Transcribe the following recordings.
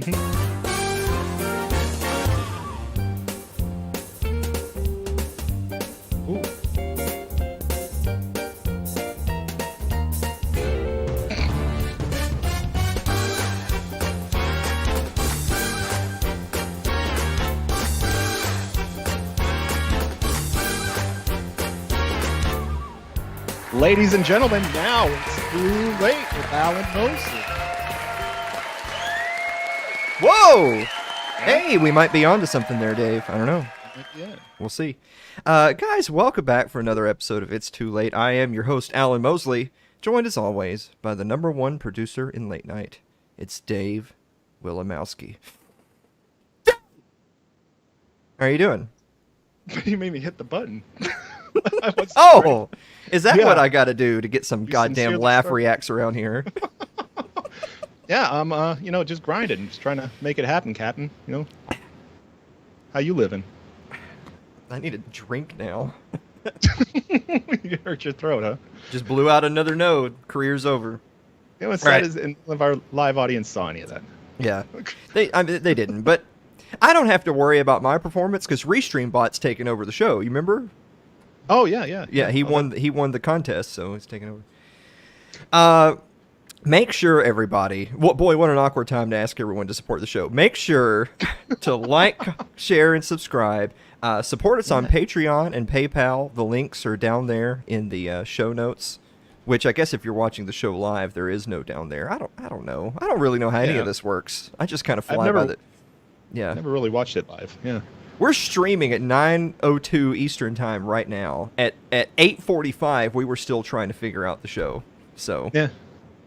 Mhm. Ooh. Ladies and gentlemen, now it's too late with Alan Mosley. Whoa! Hey, we might be onto something there, Dave. I don't know. Yeah. We'll see. Guys, welcome back for another episode of It's Too Late. I am your host, Alan Mosley, joined as always by the #1 producer in late night. It's Dave Wilimowski. How are you doing? You made me hit the button. Oh! Is that Yeah. what I gotta do to get some You goddamn sincerely laugh start- reacts around here? Yeah, I'm, just grinding, just trying to make it happen, Captain. You know, how you living? I need a drink now. You hurt your throat, huh? Just blew out another node. Career's over. You know what's Right. sad is none of our live audience saw any of that. Yeah, they didn't, but I don't have to worry about my performance because Restream Bot's taking over the show. You remember? Oh yeah. Yeah, he won the contest, so he's taking over. Make sure everybody. Boy, what an awkward time to ask everyone to support the show. Make sure to like, share, and subscribe. Support us on Patreon and PayPal. The links are down there in the show notes. Which I guess if you're watching the show live, there is no down there. I don't know. I don't really know how any Yeah. of this works. I just kind of I've fly never- by the. Yeah. Never really watched it live. Yeah. We're streaming at 9:02 Eastern time right now. At 8:45, we were still trying to figure out the show. So Yeah.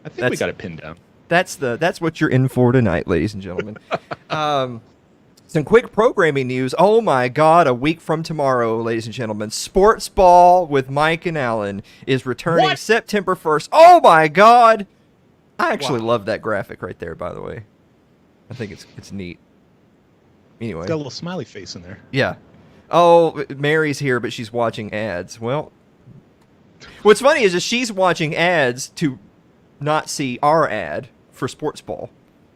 I think we That's- got it pinned down. that's what you're in for tonight, ladies and gentlemen. Some quick programming news. Oh my God! A week from tomorrow, ladies and gentlemen, Sports Ball with Mike and Alan is returning What? September 1st. Oh my God! I actually Wow. love that graphic right there. By the way, I think it's neat. Anyway, It's got a little smiley face in there. yeah. Oh, Mary's here, but she's watching ads. Well, what's funny is that she's watching ads to not see our ad for Sports Ball.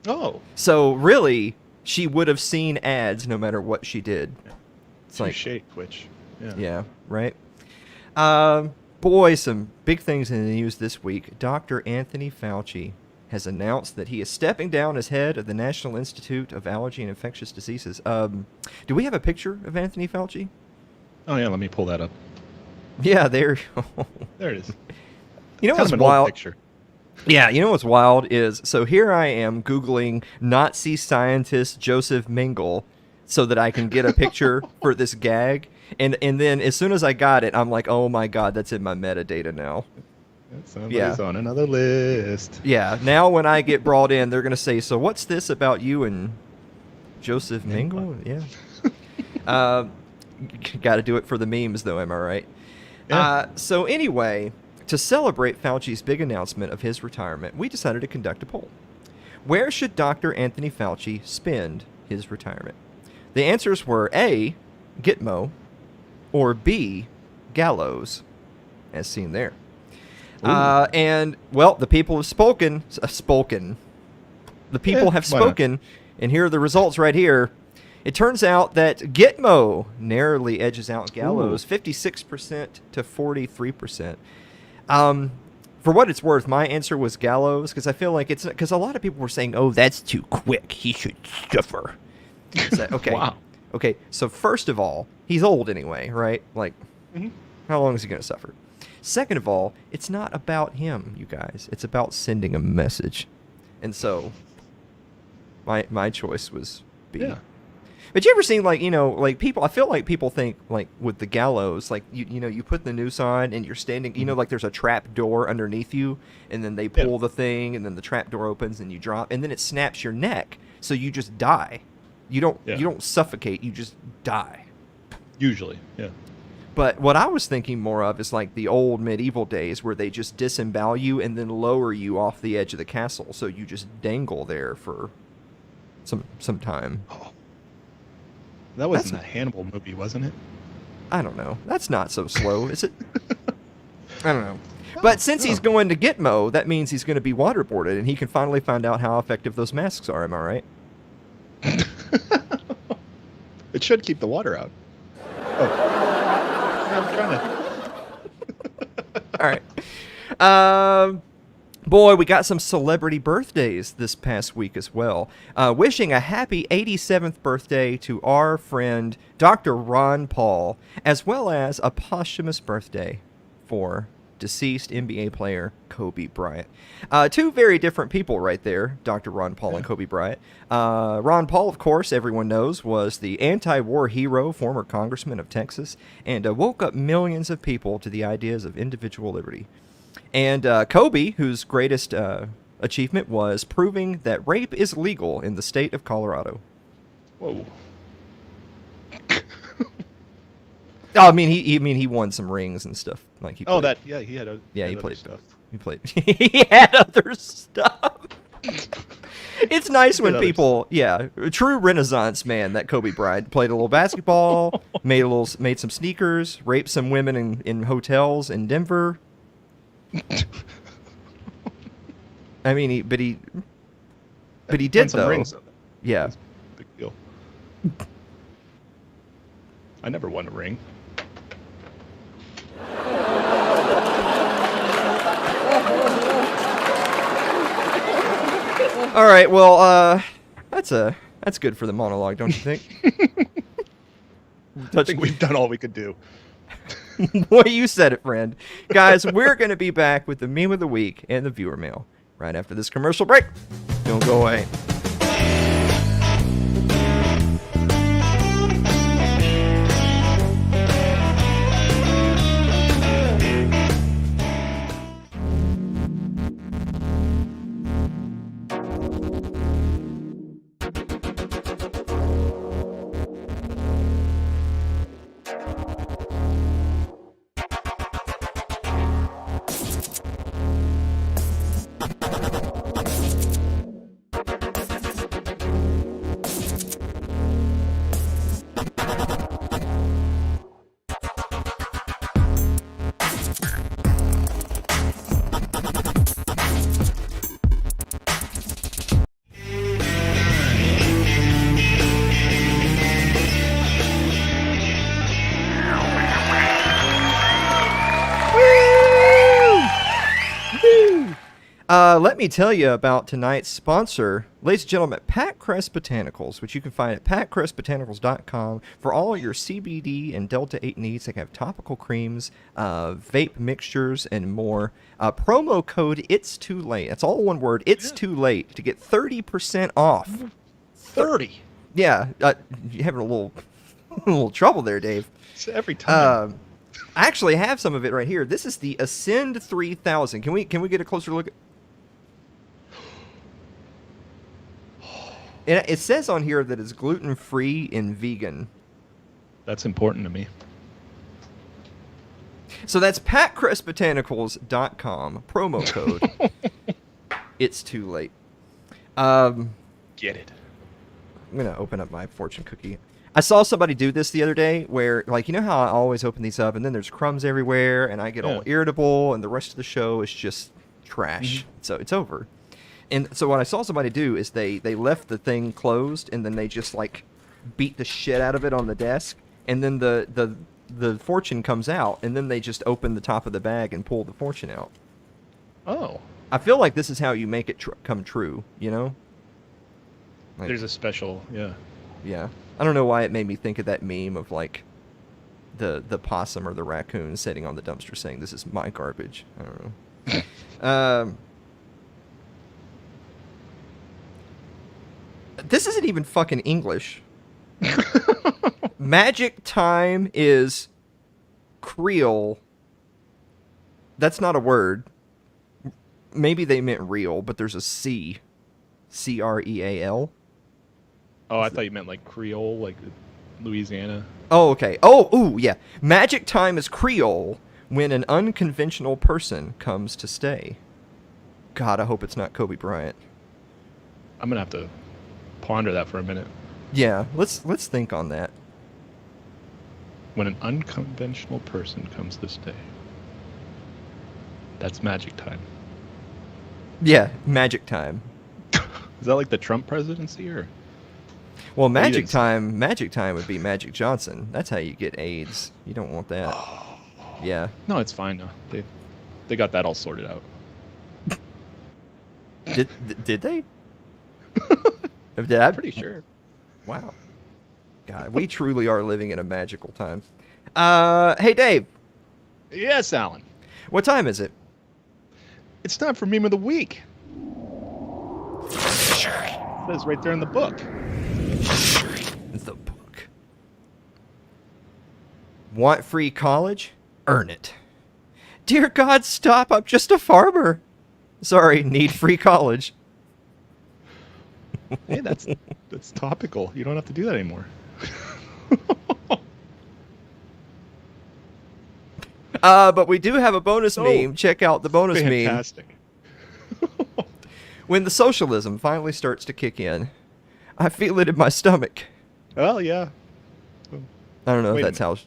Oh, So really, she would have seen ads no matter what she did. It's like, touche, Twitch. Yeah. yeah, right? Boy, some big things in the news this week. Dr. Anthony Fauci has announced that he is stepping down as head of the National Institute of Allergy and Infectious Diseases. Do we have a picture of Anthony Fauci? Oh yeah, let me pull that up. Yeah, there. There it is. You know Kind what's of an old wild? picture. Yeah, you know what's wild is, so here I am Googling Nazi scientist Joseph Mengele so that I can get a picture for this gag. And then as soon as I got it, I'm like, oh my God, that's in my metadata now. Somebody's on another list. Yeah, now when I get brought in, they're going to say, so what's this about you and Joseph Mengele? Yeah. Got to do it for the memes, though, am I right? Yeah. So anyway, to celebrate Fauci's big announcement of his retirement, we decided to conduct a poll. Where should Dr. Anthony Fauci spend his retirement? The answers were A, Gitmo, or B, Gallows, as seen there. And, well, the people have spoken. The people have why not? spoken, and here are the results right here. It turns out that Gitmo narrowly edges out Gallows, 56% to 43%. For what it's worth, my answer was Gallows, because I feel like it's because a lot of people were saying, "Oh, that's too quick. He should suffer." So, okay, Wow. okay. So first of all, he's old anyway, right? Like, Mhm. how long is he going to suffer? Second of all, it's not about him, you guys. It's about sending a message, and so my choice was B. Yeah. But you ever seen, like, like people, I feel like people think, like, with the Gallows, like, you put the noose on and you're standing, like there's a trap door underneath you, and then they pull the thing, and then the trap door opens and you drop, and then it snaps your neck, so you just die. You don't suffocate, you just die. Usually, yeah. But what I was thinking more of is like the old medieval days where they just disembowel you and then lower you off the edge of the castle, so you just dangle there for some time. Oh. That was in the Hannibal movie, wasn't it? I don't know. That's not so slow, is it? I don't know. But since he's going to Gitmo, that means he's going to be waterboarded, and he can finally find out how effective those masks are. Am I right? It should keep the water out. Oh, I'm trying to. All right. Boy, we got some celebrity birthdays this past week as well. Wishing a happy 87th birthday to our friend Dr. Ron Paul, as well as a posthumous birthday for deceased NBA player Kobe Bryant. Two very different people right there, Dr. Ron Paul and Kobe Bryant. Ron Paul, of course, everyone knows, was the anti-war hero, former congressman of Texas, and woke up millions of people to the ideas of individual liberty. And Kobe, whose greatest achievement was proving that rape is legal in the state of Colorado. Whoa. Oh, I mean, he won some rings and stuff. Like he. Played. He had. He played stuff. He played. He had other stuff. It's nice when people, a true Renaissance man, that Kobe Bryant, played a little basketball, made some sneakers, raped some women in hotels in Denver. I mean, he did some though. Rings. Yeah. That's a big deal. I never won a ring. All right, well, that's good for the monologue, don't you think? I think we've done all we could do. Boy, you said it, friend. Guys, we're going to be back with the meme of the week and the viewer mail right after this commercial break. Don't go away. Let me tell you about tonight's sponsor, ladies and gentlemen, Pat Crest Botanicals, which you can find at patcrestbotanicals.com for all your CBD and Delta-8 needs. They have topical creams, vape mixtures, and more. Promo code It's Too Late. That's all one word. It's Too Late to get 30% off. 30. Yeah, you're having a little trouble there, Dave. It's every time. I actually have some of it right here. This is the Ascend 3000. Can we get a closer look? And it says on here that it's gluten-free and vegan. That's important to me. So that's patcrestbotanicals.com. Promo code. It's Too Late. Get it. I'm going to open up my fortune cookie. I saw somebody do this the other day where, like, you know how I always open these up and then there's crumbs everywhere and I get all irritable and the rest of the show is just trash. Mm-hmm. So it's over. And so what I saw somebody do is they left the thing closed and then they just, like, beat the shit out of it on the desk. And then the fortune comes out and then they just open the top of the bag and pull the fortune out. Oh. I feel like this is how you make it come true, you know? Like, there's a special, Yeah. I don't know why it made me think of that meme of, like, the possum or the raccoon sitting on the dumpster saying, "This is my garbage." I don't know. This isn't even fucking English. Magic time is Creole. That's not a word. Maybe they meant real, but there's a C. C-R-E-A-L. Oh, I thought you meant like Creole, like Louisiana. Oh, okay. Oh, ooh, yeah. Magic time is Creole when an unconventional person comes to stay. God, I hope it's not Kobe Bryant. I'm gonna have to ponder that for a minute. Yeah, let's think on that. When an unconventional person comes to stay. That's magic time. Yeah, magic time. Is that like the Trump presidency or? Well, What do you Magic think, Sam? Time. Magic Time would be Magic Johnson. That's how you get AIDS. You don't want that. Oh, Yeah. no, it's fine. No, they got that all sorted out. Did they? Did I? Pretty sure. Wow. God, we truly are living in a magical time. Hey Dave, Yes, Alan. what time is it? It's time for meme of the week. It says right there in the book. The book. Want free college? Earn it. Dear God, stop! I'm just a farmer. Sorry, need free college. Hey, that's topical. You don't have to do that anymore. But we do have a bonus Oh, meme. Check out the bonus meme. Fantastic. When the socialism finally starts to kick in, I feel it in my stomach. Well, yeah. I don't know Wait if a that's how.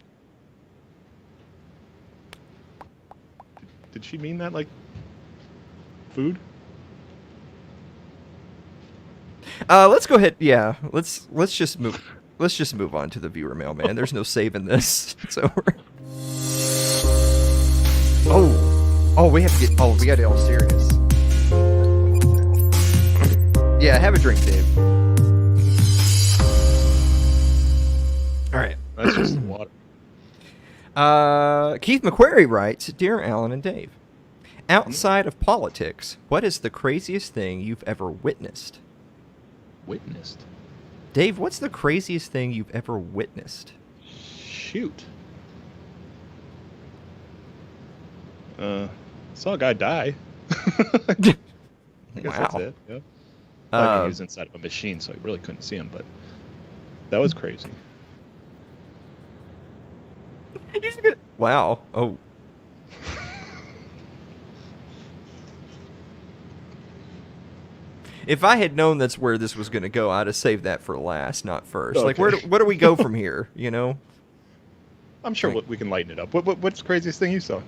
Did she mean that like food? Let's go ahead. Yeah, let's just move. Let's just move on to the viewer mail, man. There's no saving this. It's over. Oh, we have to get. Oh, we got to get all serious. Yeah, have a drink, Dave. All right. That's just water. Keith McQuarrie writes, "Dear Alan and Dave, outside of politics, what is the craziest thing you've ever witnessed?" Witnessed. Dave, what's the craziest thing you've ever witnessed? Shoot. Saw a guy die. I guess that's Wow. it. Yeah. Like he was inside of a machine, so I really couldn't see him, but that was crazy. Wow. Oh. If I had known that's where this was going to go, I'd have saved that for last, not first. Like, Okay. where do we go from here? You know? I'm sure Right. we can lighten it up. What's the craziest thing you saw?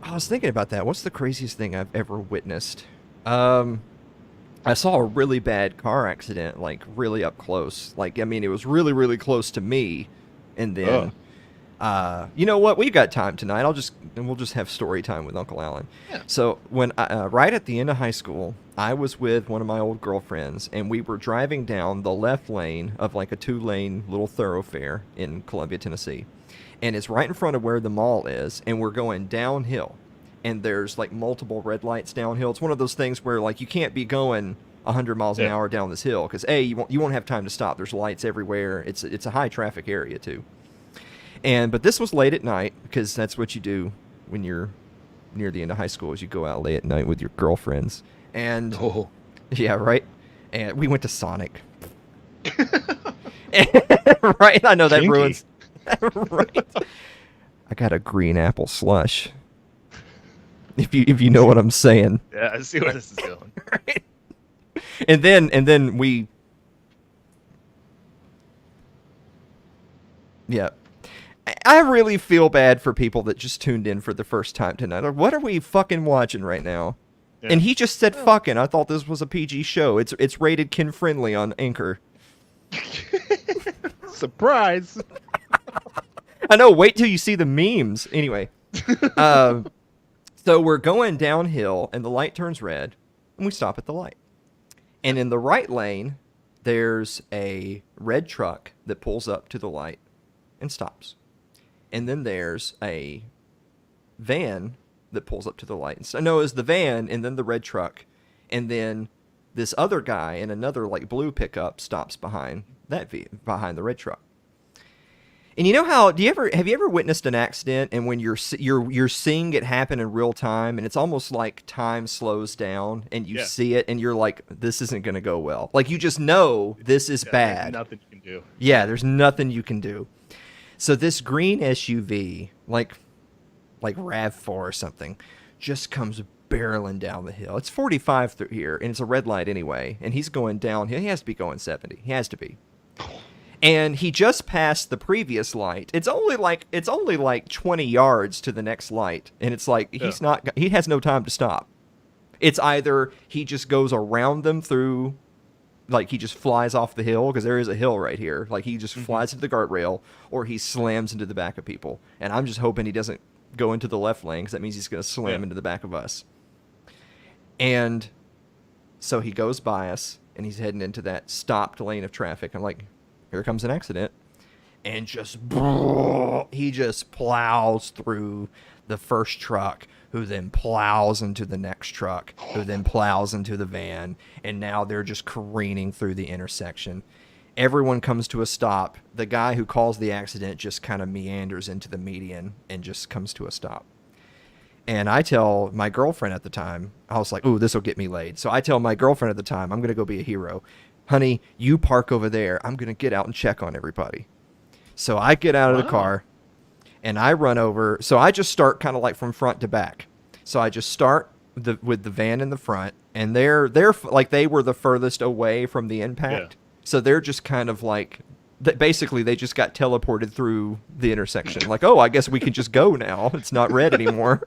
I was thinking about that. What's the craziest thing I've ever witnessed? I saw a really bad car accident, like really up close. Like, I mean, it was really, really close to me. And then, you know what? We've got time tonight. We'll just have story time with Uncle Alan. Yeah. So when right at the end of high school, I was with one of my old girlfriends, and we were driving down the left lane of like a 2-lane little thoroughfare in Columbia, Tennessee. And it's right in front of where the mall is, and we're going downhill. And there's like multiple red lights downhill. It's one of those things where like you can't be going 100 miles an hour down this hill because you won't have time to stop. There's lights everywhere. It's a high traffic area too. But this was late at night because that's what you do when you're near the end of high school is you go out late at night with your girlfriends. And yeah, right. And we went to Sonic. Right, I know that Kinky. ruins. Right. I got a green apple slush. If you know what I'm saying. Yeah, I see where this is going. Right. And then we. Yeah. I really feel bad for people that just tuned in for the first time tonight. Like, what are we fucking watching right now? Yeah. And he just said fucking. I thought this was a PG show. It's rated kid friendly on Anchor. Surprise! I know. Wait till you see the memes. Anyway, so we're going downhill, and the light turns red, and we stop at the light. And in the right lane, there's a red truck that pulls up to the light and stops. And then there's a van that pulls up to the light. So no, it's the van and then the red truck. And then this other guy in another like blue pickup stops behind behind the red truck. And you know how have you ever witnessed an accident and when you're seeing it happen in real time and it's almost like time slows down and you see it and you're like, this isn't going to go well. Like you just know this is bad. Nothing you can do. Yeah, there's nothing you can do. So this green SUV, like RAV4 or something, just comes barreling down the hill. It's 45 through here, and it's a red light anyway. And he's going downhill. He has to be going 70. He has to be. And he just passed the previous light. It's only like 20 yards to the next light, and it's like he has no time to stop. It's either he just goes around them through like he just flies off the hill, because there is a hill right here. Like he just flies into the guardrail, or he slams into the back of people. And I'm just hoping he doesn't go into the left lane, because that means he's going to slam into the back of us. And so he goes by us, and he's heading into that stopped lane of traffic. I'm like, here comes an accident. And he just plows through the first truck, who then plows into the next truck, who then plows into the van, and now they're just careening through the intersection. Everyone comes to a stop. The guy who caused the accident just kind of meanders into the median and just comes to a stop. And I tell my girlfriend at the time, I was like, ooh, this will get me laid. So I tell my girlfriend at the time, I'm going to go be a hero. Honey, you park over there. I'm going to get out and check on everybody. So I get out of the car. And I run over. So I just start kind of like from front to back. So I just start with the van in the front, and they're like, they were the furthest away from the impact. Yeah. So they're just kind of like, basically they just got teleported through the intersection. Like, oh, I guess we can just go now. It's not red anymore.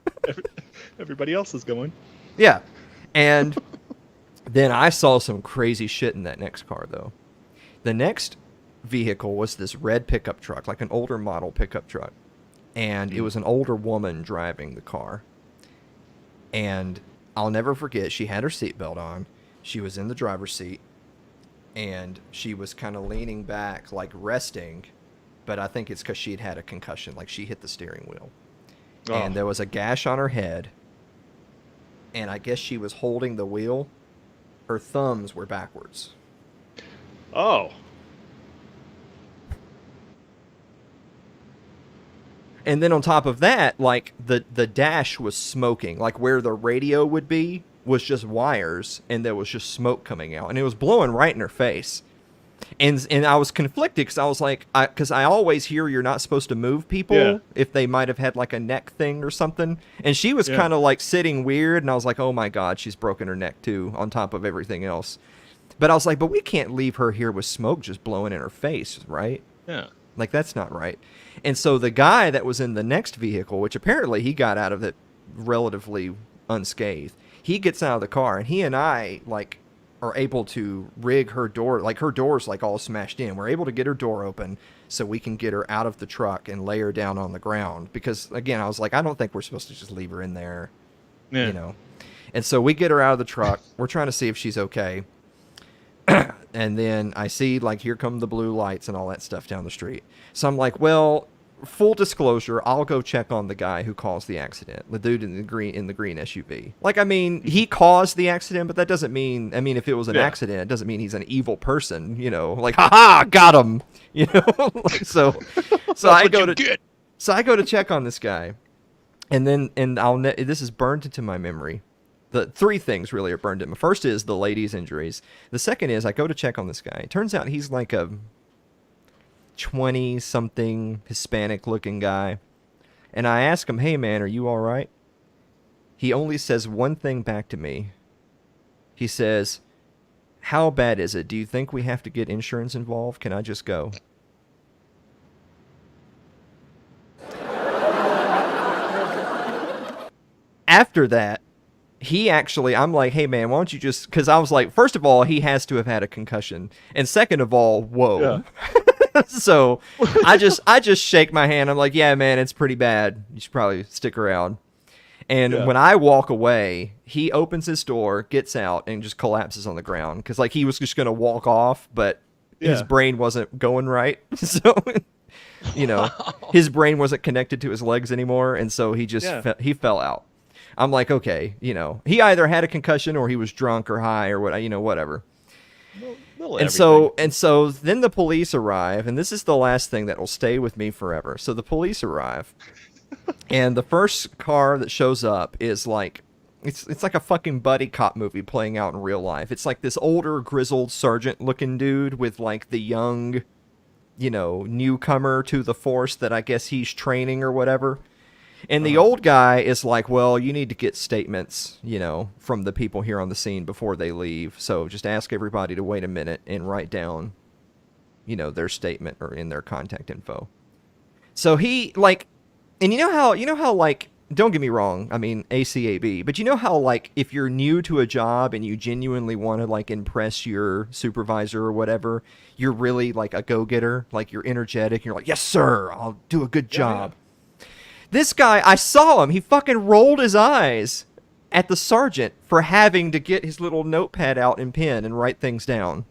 Everybody else is going. Yeah. And then I saw some crazy shit in that next car, though. The next vehicle was this red pickup truck, like an older model pickup truck. And it was an older woman driving the car. And I'll never forget, she had her seatbelt on. She was in the driver's seat. And she was kind of leaning back, like resting. But I think it's because she'd had a concussion. Like, she hit the steering wheel. Oh. And there was a gash on her head. And I guess she was holding the wheel. Her thumbs were backwards. Oh. And then on top of that, like, the dash was smoking. Like, where the radio would be was just wires, and there was just smoke coming out. And it was blowing right in her face. And I was conflicted, because I was like, because I always hear you're not supposed to move people if they might have had, like, a neck thing or something. And she was kind of, like, sitting weird, and I was like, oh, my God, she's broken her neck, too, on top of everything else. But I was like, but we can't leave her here with smoke just blowing in her face, right? Yeah. Like, that's not right. And so the guy that was in the next vehicle, which apparently he got out of it relatively unscathed, he gets out of the car, and he and I, like, are able to rig her door. Like, her door's, like, all smashed in. We're able to get her door open so we can get her out of the truck and lay her down on the ground. Because, again, I was like, I don't think we're supposed to just leave her in there, you know. And so we get her out of the truck. We're trying to see if she's okay. And then I see, like, here come the blue lights and all that stuff down the street. So I'm like, well, full disclosure, I'll go check on the guy who caused the accident, the dude in the green SUV. Like, I mean, he caused the accident, but that doesn't mean, I mean, if it was an accident, it doesn't mean he's an evil person, you know, like, haha, got him, you know. Like, so I go to check on this guy, and then this is burned into my memory. The three things really are burned in. The first is the lady's injuries. The second is I go to check on this guy. It turns out he's like a 20-something Hispanic-looking guy. And I ask him, hey, man, are you all right? He only says one thing back to me. He says, how bad is it? Do you think we have to get insurance involved? Can I just go? After that, I'm like, hey, man, why don't you just... Because I was like, first of all, he has to have had a concussion. And second of all, whoa. Yeah. So I just shake my hand. I'm like, yeah, man, it's pretty bad. You should probably stick around. And when I walk away, he opens his door, gets out, and just collapses on the ground. Because, like, he was just going to walk off, but his brain wasn't going right. So, you know, his brain wasn't connected to his legs anymore. And so he just he fell out. I'm like, okay, you know, he either had a concussion or he was drunk or high or what, you know, whatever. And so then the police arrive, and this is the last thing that will stay with me forever. So the police arrive, and the first car that shows up is like, it's like a fucking buddy cop movie playing out in real life. It's like this older, grizzled sergeant-looking dude with like the young, you know, newcomer to the force that I guess he's training or whatever. And the old guy is like, well, you need to get statements, you know, from the people here on the scene before they leave. So just ask everybody to wait a minute and write down, you know, their statement or in their contact info. So he, like, and you know how like don't get me wrong. I mean, ACAB. But you know how, like, if you're new to a job and you genuinely want to, like, impress your supervisor or whatever, you're really, like, a go-getter. Like, you're energetic. You're like, yes, sir, I'll do a good job. Yeah. This guy, I saw him. He fucking rolled his eyes at the sergeant for having to get his little notepad out and pen and write things down.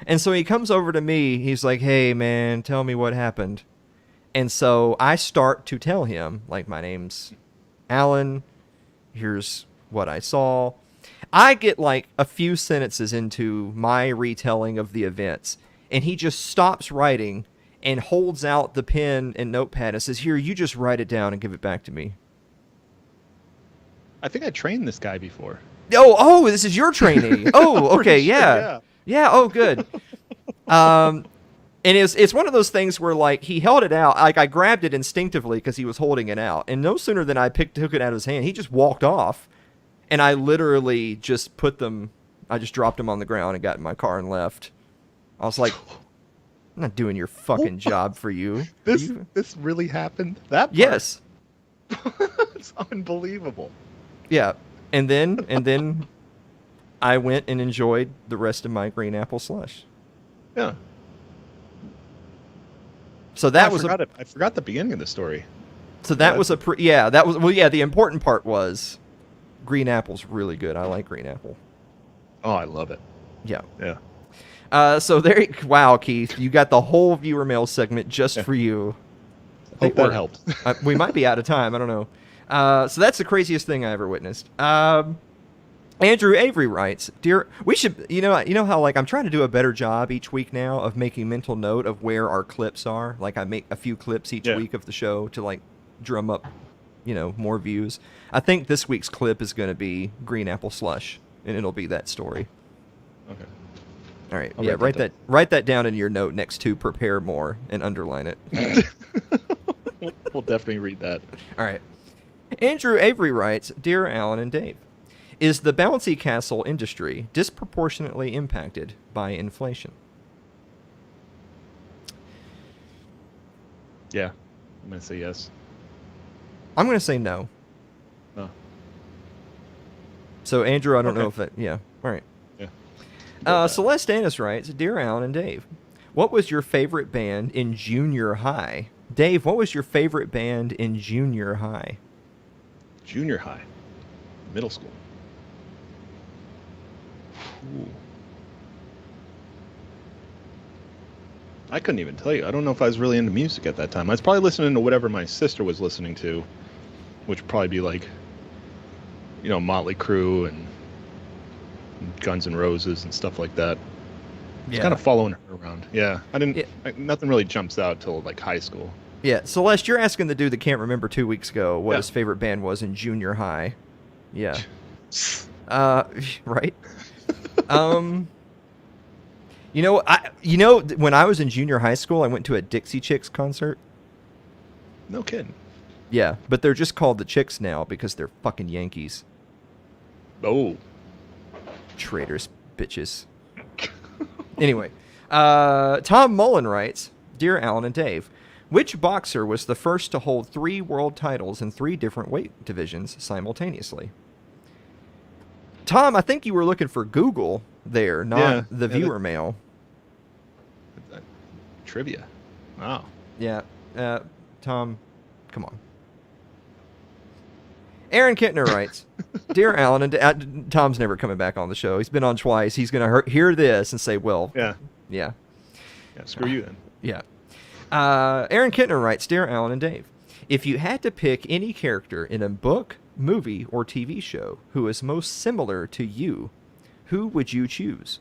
And so he comes over to me. He's like, hey, man, tell me what happened. And so I start to tell him, like, my name's Alan. Here's what I saw. I get, like, a few sentences into my retelling of the events. And he just stops writing and holds out the pen and notepad and says, here, you just write it down and give it back to me. I think I trained this guy before. Oh, this is your trainee. Oh, okay, sure, yeah. Yeah, oh, good. And it's one of those things where, like, he held it out. Like, I grabbed it instinctively because he was holding it out. And no sooner than I took it out of his hand, he just walked off. And I literally just I just dropped him on the ground and got in my car and left. I was like, I'm not doing your fucking job for you. This really happened? That part? Yes. It's unbelievable. Yeah. And then I went and enjoyed the rest of my green apple slush. Yeah. So that I forgot the beginning of the story. So that was the important part was green apple's really good. I like green apple. Oh, I love it. Yeah. Yeah. So wow, Keith, you got the whole viewer mail segment just for you. Hope that helped. We might be out of time. I don't know. So that's the craziest thing I ever witnessed. Andrew Avery writes, we should, you know how, like, I'm trying to do a better job each week now of making mental note of where our clips are. Like, I make a few clips each week of the show to, like, drum up, more views. I think this week's clip is going to be Green Apple Slush, and it'll be that story. Okay. All right. Write that down in your note next to prepare more and underline it. We'll definitely read that. All right. Andrew Avery writes, Dear Alan and Dave, is the bouncy castle industry disproportionately impacted by inflation? Yeah. I'm going to say yes. I'm going to say no. Oh. So, Andrew, I don't know if that... Yeah. All right. Yeah. Celeste Annis writes, Dear Alan and Dave, what was your favorite band in junior high? Dave, what was your favorite band in junior high? Junior high. Middle school. Ooh. I couldn't even tell you. I don't know if I was really into music at that time. I was probably listening to whatever my sister was listening to, which would probably be like, Motley Crue and Guns N' Roses and stuff like that. Just kind of following her around. Yeah, nothing really jumps out till like high school. Yeah, Celeste, you're asking the dude that can't remember 2 weeks ago what his favorite band was in junior high. Yeah. Right. When I was in junior high school, I went to a Dixie Chicks concert. No kidding. Yeah, but they're just called the Chicks now because they're fucking Yankees. Oh. Traitors, bitches. Anyway, Tom Mullen writes, Dear Alan and Dave, which boxer was the first to hold 3 world titles in 3 different weight divisions simultaneously? Tom, I think you were looking for Google there, not the viewer mail. Trivia. Wow. Yeah. Tom, come on. Aaron Kittner writes, Dear Alan, and Tom's never coming back on the show. He's been on twice. He's going to hear this and say, well. Yeah. Screw you then. Yeah. Aaron Kittner writes, Dear Alan and Dave, if you had to pick any character in a book, movie, or TV show who is most similar to you, who would you choose?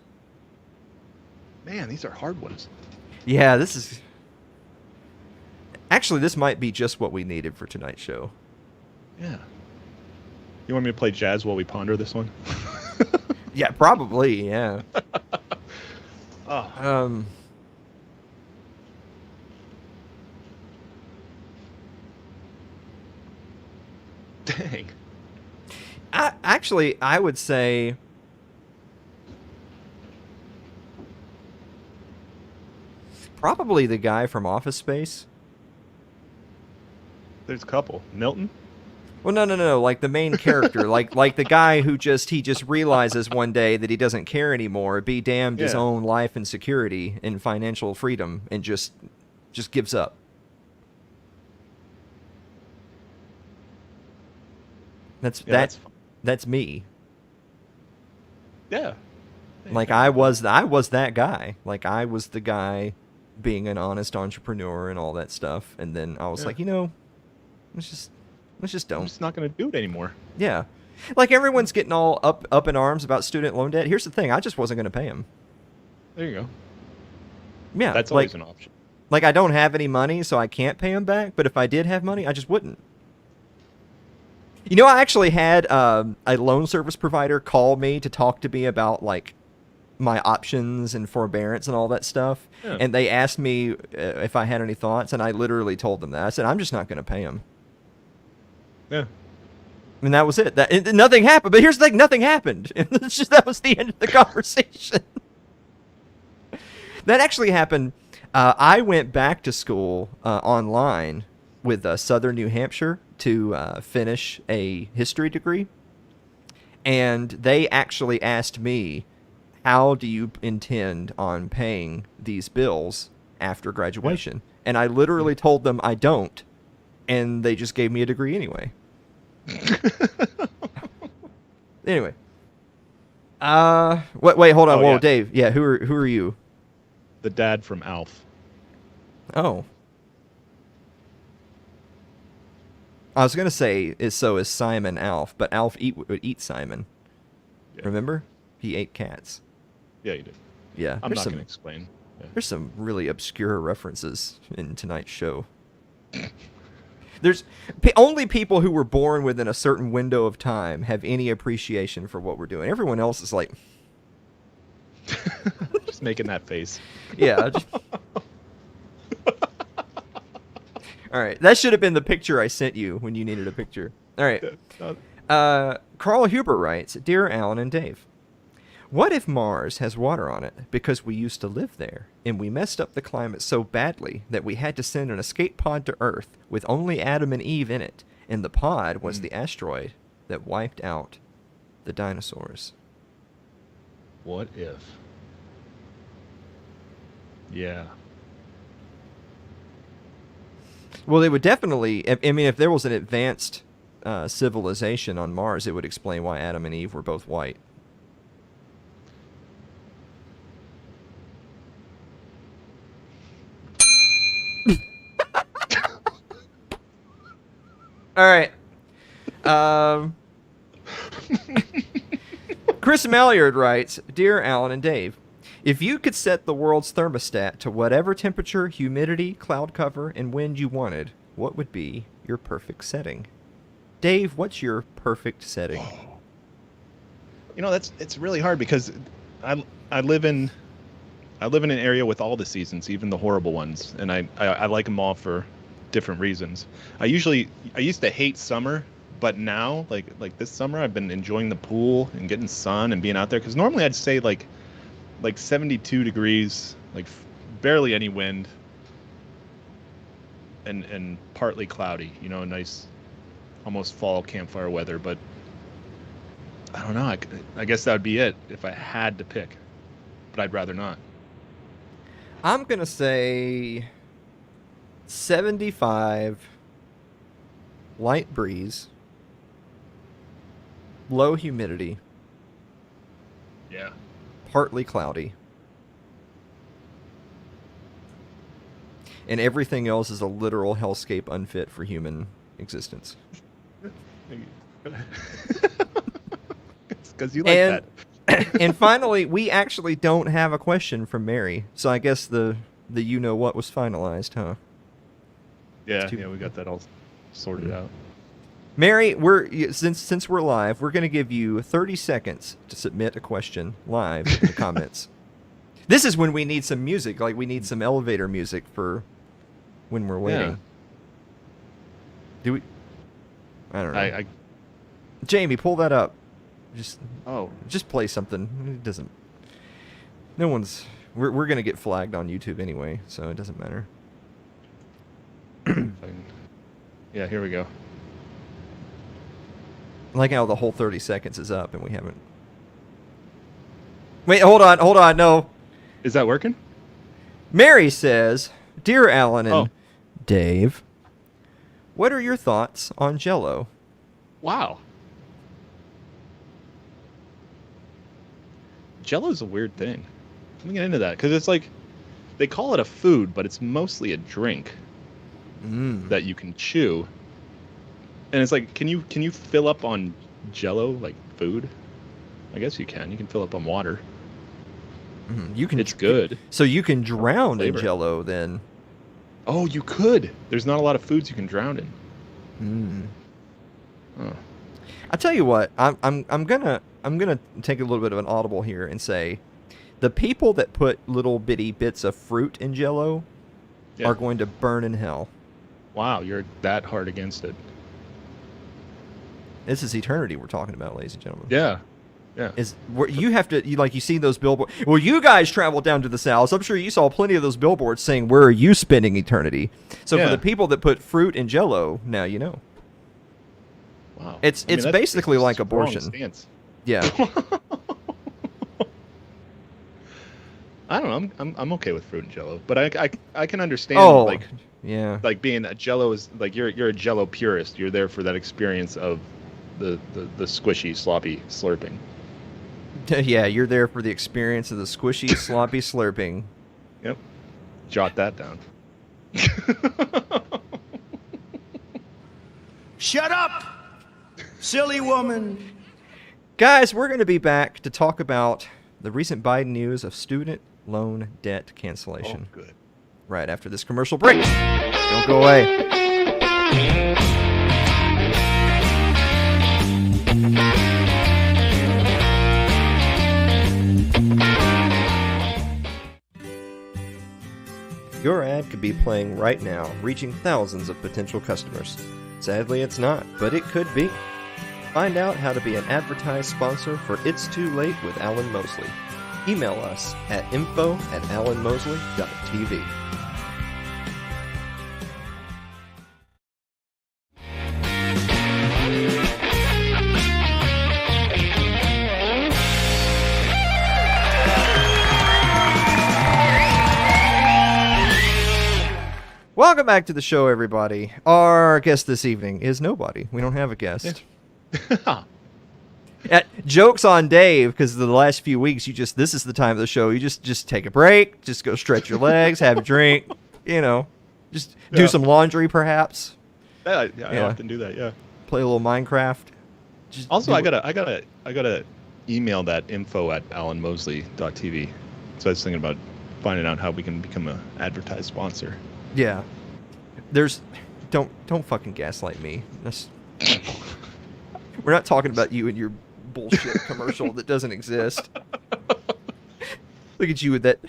Man, these are hard ones. Yeah, this might be just what we needed for tonight's show. Yeah. You want me to play jazz while we ponder this one? Yeah, probably, yeah. Oh. Dang. I would say probably the guy from Office Space. There's a couple. Milton? Well, no. Like the main character, like the guy who he just realizes one day that he doesn't care anymore, be damned his Yeah, own life and security and financial freedom, and just gives up. That's yeah, that. that's fun. That's me. Yeah. Like Yeah, I was that guy. Like I was the guy being an honest entrepreneur and all that stuff. And then I was yeah. like, let's just I'm don't. just not gonna do it anymore. Yeah. Like everyone's getting all up in arms about student loan debt. Here's the thing, I just wasn't going to pay him. There you go. Yeah, That's like always an option. I don't have any money, so I can't pay him back, but if I did have money, I just wouldn't. I actually had a loan service provider call me to talk to me about like my options and forbearance and all that stuff. Yeah. And they asked me if I had any thoughts, and I literally told them that. I said, I'm just not going to pay him. Yeah. And that was it. Nothing happened. But here's the thing, nothing happened. It's just that was the end of the conversation. That actually happened. I went back to school online with Southern New Hampshire to finish a history degree. And they actually asked me, how do you intend on paying these bills after graduation? Yeah. And I literally told them I don't. And they just gave me a degree anyway. Anyway. Wait, hold on. Oh, Whoa, yeah. Dave. Yeah, who are you? The dad from Alf. Oh. I was going to say, so is Simon Alf, but Alf would eat Simon. Yeah. Remember? He ate cats. Yeah, he did. Yeah. I'm not going to explain. Yeah. There's some really obscure references in tonight's show. There's only people who were born within a certain window of time have any appreciation for what we're doing. Everyone else is like... just making that face. Yeah. All right. That should have been the picture I sent you when you needed a picture. All right. Carl Huber writes, Dear Alan and Dave, what if Mars has water on it because we used to live there and we messed up the climate so badly that we had to send an escape pod to Earth with only Adam and Eve in it, and the pod was the asteroid that wiped out the dinosaurs? What if? Yeah. Well, they would definitely... I mean, if there was an advanced civilization on Mars, it would explain why Adam and Eve were both white. All right. Chris Malliard writes, Dear Alan and Dave, if you could set the world's thermostat to whatever temperature, humidity, cloud cover, and wind you wanted, what would be your perfect setting? Dave, what's your perfect setting? It's really hard because I live in an area with all the seasons, even the horrible ones, and I like them all for different reasons. I used to hate summer, but now like this summer I've been enjoying the pool and getting sun and being out there, because normally I'd say like 72 degrees, like barely any wind, and partly cloudy, nice almost fall campfire weather. But I don't know, I guess that would be it if I had to pick, but I'd rather not. I'm gonna say 75, light breeze, low humidity, Yeah. partly cloudy, and everything else is a literal hellscape unfit for human existence. It's because you like that. And finally, we actually don't have a question from Mary, so I guess the you-know-what was finalized, huh? Yeah, we got that all sorted out. Mary, since we're live, we're going to give you 30 seconds to submit a question live in the comments. This is when we need some music, like we need some elevator music for when we're waiting. Yeah. Do we? I don't know. I Jamie, pull that up. Just play something. It doesn't. No one's. We're going to get flagged on YouTube anyway, so it doesn't matter. Yeah, here we go. Like how the whole 30 seconds is up and we haven't. Wait, hold on, no. Is that working? Mary says, "Dear Alan and Oh. Dave, what are your thoughts on Jell-O?" Wow. Jell-O's a weird thing. Let me get into that because it's like they call it a food, but it's mostly a drink that you can chew. And it's like, can you fill up on Jell-O like food? I guess you can. You can fill up on water. You can. It's good. So you can drown in Flavor. Jell-O then. Oh, you could. There's not a lot of foods you can drown in. Oh. I tell you what, I'm gonna take a little bit of an audible here and say, the people that put little bitty bits of fruit in Jell-O Yeah. are going to burn in hell. Wow, you're that hard against it. This is eternity we're talking about, ladies and gentlemen. Yeah. Yeah. Is where you have to you see those billboards. Well, you guys traveled down to the south. So I'm sure you saw plenty of those billboards saying, "Where are you spending eternity?" So Yeah. for the people that put fruit in Jell-O, now you know. Wow. It's that's basically a like strong abortion. Stance. Yeah. I don't know. I'm okay with fruit and Jell-O, but I can understand yeah. like being a Jell-O is like you're a Jell-O purist. You're there for that experience of the squishy sloppy slurping. Yeah, you're there for the experience of the squishy, sloppy slurping. Yep. Jot that down. Shut up, silly woman. Guys, we're going to be back to talk about the recent Biden news of student loan debt cancellation. Oh, good. Right after this commercial break. Don't go away. Your ad could be playing right now, reaching thousands of potential customers. Sadly, it's not, but it could be. Find out how to be an advertised sponsor for It's Too Late with Alan Mosley. Email us at info@alanmosley.tv. Welcome back to the show, everybody. Our guest this evening is nobody. We don't have a guest. Jokes on Dave, because the last few weeks, this is the time of the show. You just take a break, just go stretch your legs, have a drink, just do some laundry, perhaps. I often do that. Yeah. Play a little Minecraft. Also, I gotta email that info@alanmosley.tv. So I was thinking about finding out how we can become an advertised sponsor. Yeah. Don't fucking gaslight me. We're not talking about you and your bullshit commercial that doesn't exist. Look at you with that.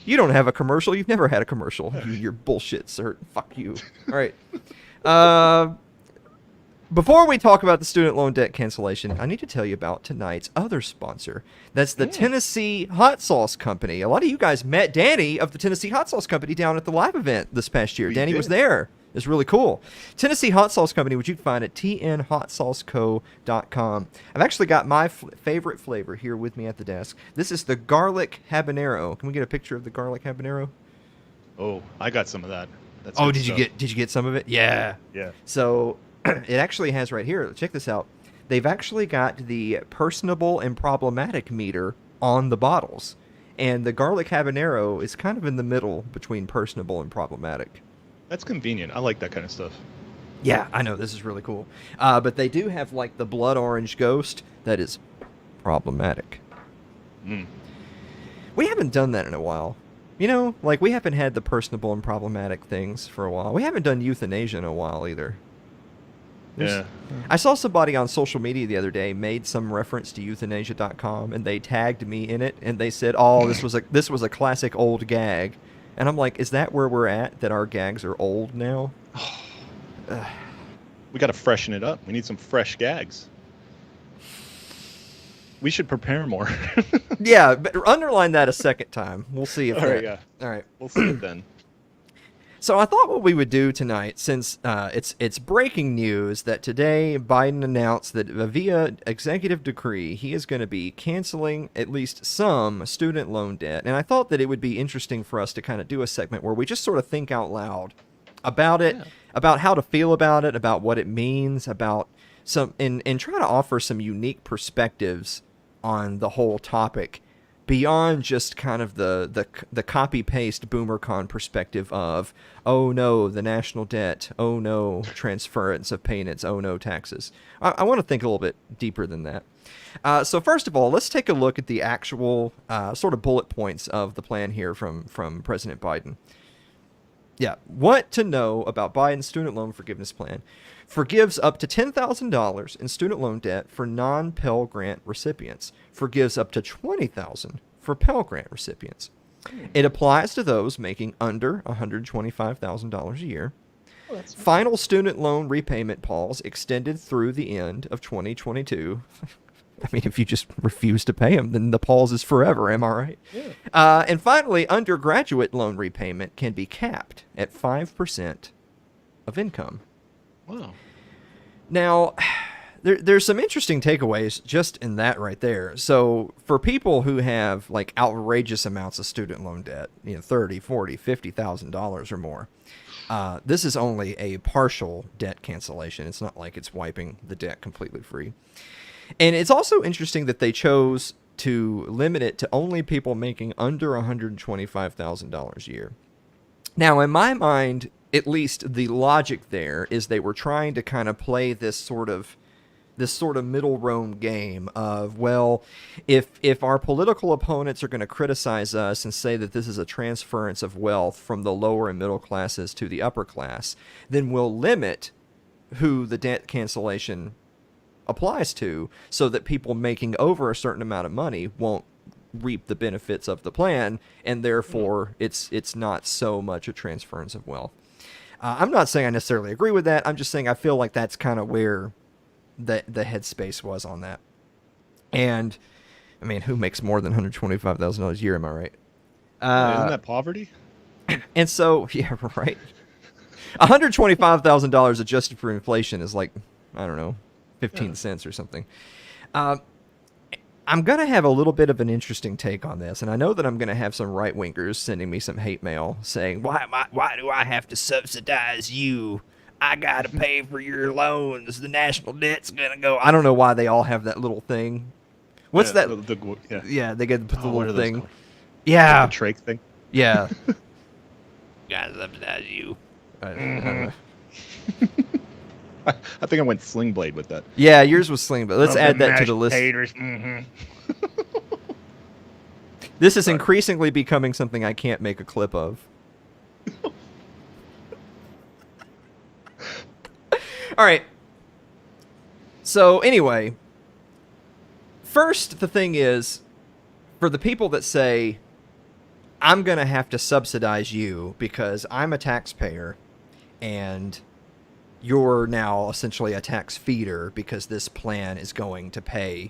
You don't have a commercial. You've never had a commercial. Your bullshit, sir. Fuck you. All right. Before we talk about the student loan debt cancellation, I need to tell you about tonight's other sponsor. That's the Tennessee Hot Sauce Company. A lot of you guys met Danny of the Tennessee Hot Sauce Company down at the live event this past year. Danny was there. It's really cool. Tennessee Hot Sauce Company, which you can find at tnhotsauceco.com. I've actually got my favorite flavor here with me at the desk. This is the garlic habanero. Can we get a picture of the garlic habanero? Oh, I got some of that. That's Oh, good did stuff. you get some of it? Yeah. Yeah. So it actually has right here. Check this out. They've actually got the personable and problematic meter on the bottles. And the garlic habanero is kind of in the middle between personable and problematic. That's convenient. I like that kind of stuff. Yeah, I know. This is really cool. But they do have like the blood orange ghost that is problematic. We haven't done that in a while. Like we haven't had the personable and problematic things for a while. We haven't done euthanasia in a while either. Yeah. I saw somebody on social media the other day made some reference to euthanasia.com and they tagged me in it and they said, "Oh, this was a classic old gag." And I'm like, "Is that where we're at? That our gags are old now?" We got to freshen it up. We need some fresh gags. We should prepare more. Yeah, but underline that a second time. We'll see if All right, yeah. All right. We'll see it then. So I thought what we would do tonight, since it's breaking news that today Biden announced that via executive decree he is going to be canceling at least some student loan debt, and I thought that it would be interesting for us to kind of do a segment where we just sort of think out loud about it, about how to feel about it, about what it means, about some, and try to offer some unique perspectives on the whole topic, beyond just kind of the copy paste boomercon perspective of, oh no, the national debt, oh no, transference of payments, oh no, taxes. I want to think a little bit deeper than that. So first of all, let's take a look at the actual sort of bullet points of the plan here from President Biden. Yeah, what to know about Biden's student loan forgiveness plan. Forgives up to $10,000 in student loan debt for non-Pell Grant recipients. Forgives up to $20,000 for Pell Grant recipients. It applies to those making under $125,000 a year. Final student loan repayment pause extended through the end of 2022. I mean, if you just refuse to pay them, then the pause is forever, am I right? Yeah. And finally, undergraduate loan repayment can be capped at 5% of income. Wow. Now, there's some interesting takeaways just in that right there. So for people who have like outrageous amounts of student loan debt, you know, $30,000, $40,000, $50,000 or more, this is only a partial debt cancellation. It's not like it's wiping the debt completely free. And it's also interesting that they chose to limit it to only people making under $125,000 a year. Now, in my mind, at least the logic there is they were trying to kind of play this sort of middle roam game of, well, if our political opponents are going to criticize us and say that this is a transference of wealth from the lower and middle classes to the upper class, then we'll limit who the debt cancellation applies to, so that people making over a certain amount of money won't reap the benefits of the plan, and therefore it's not so much a transference of wealth. I'm not saying I necessarily agree with that. I'm just saying I feel like that's kind of where the headspace was on that. And I mean, who makes more than $125,000 a year? Am I right? Isn't that poverty? And so, yeah, right. $125,000 adjusted for inflation is like, I don't know, 15 cents or something. I'm going to have a little bit of an interesting take on this, and I know that I'm going to have some right-wingers sending me some hate mail saying, why do I have to subsidize you? I got to pay for your loans. The national debt's going to go. I don't know why they all have that little thing. What's that? Yeah, they get the little thing. Yeah. The trach thing? Yeah. Got to subsidize you. I don't know. I think I went Sling Blade with that. Yeah, yours was Sling Blade. Let's add that to the list. This is increasingly becoming something I can't make a clip of. All right. So anyway, first the thing is, for the people that say, I'm going to have to subsidize you because I'm a taxpayer and you're now essentially a tax feeder because this plan is going to pay,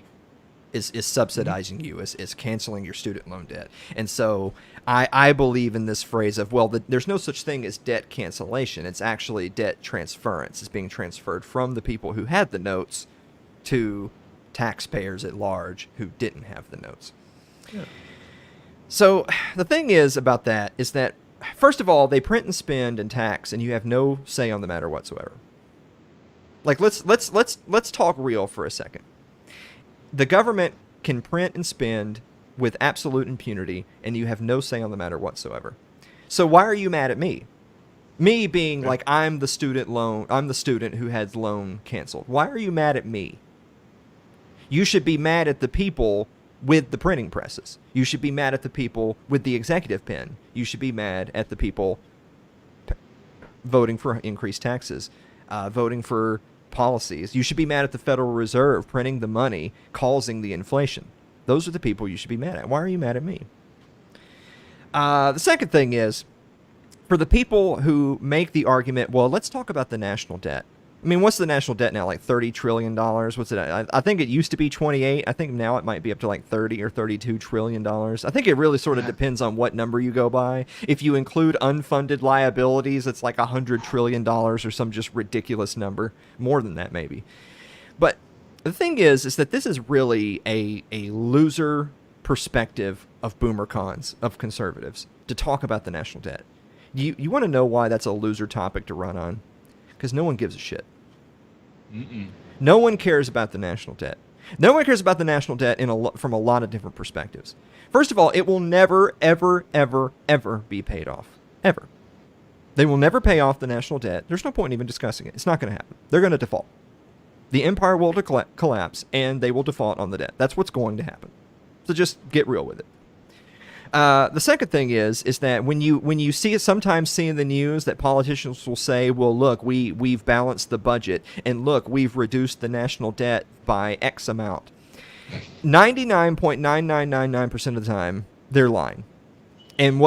is subsidizing you, is canceling your student loan debt. And so I believe in this phrase of, well, there's no such thing as debt cancellation. It's actually debt transference. It's being transferred from the people who had the notes to taxpayers at large who didn't have the notes. Yeah. So the thing is about that is that, first of all, they print and spend and tax, and you have no say on the matter whatsoever. Like, let's talk real for a second. The government can print and spend with absolute impunity, and you have no say on the matter whatsoever. So why are you mad at me? Me being like, I'm the student who had loan canceled. Why are you mad at me? You should be mad at the people with the printing presses. You should be mad at the people with the executive pen. You should be mad at the people voting for increased taxes, voting for policies. You should be mad at the Federal Reserve printing the money, causing the inflation. Those are the people you should be mad at. Why are you mad at me? The second thing is, for the people who make the argument, well, let's talk about the national debt. I mean, what's the national debt now? Like $30 trillion? What's it? I think it used to be 28. I think now it might be up to like 30 or $32 trillion. I think it really sort of depends on what number you go by. If you include unfunded liabilities, it's like $100 trillion or some just ridiculous number. More than that, maybe. But the thing is that this is really a loser perspective of boomer cons, of conservatives, to talk about the national debt. You want to know why that's a loser topic to run on? Because no one gives a shit. No one cares about the national debt. No one cares about the national debt from a lot of different perspectives. First of all, it will never, ever, ever, ever be paid off. Ever. They will never pay off the national debt. There's no point in even discussing it. It's not going to happen. They're going to default. The empire will collapse, and they will default on the debt. That's what's going to happen. So just get real with it. The second thing is that when you sometimes see in the news that politicians will say, well, look, we've balanced the budget, and look, we've reduced the national debt by X amount. 99.9999% of the time, they're lying. And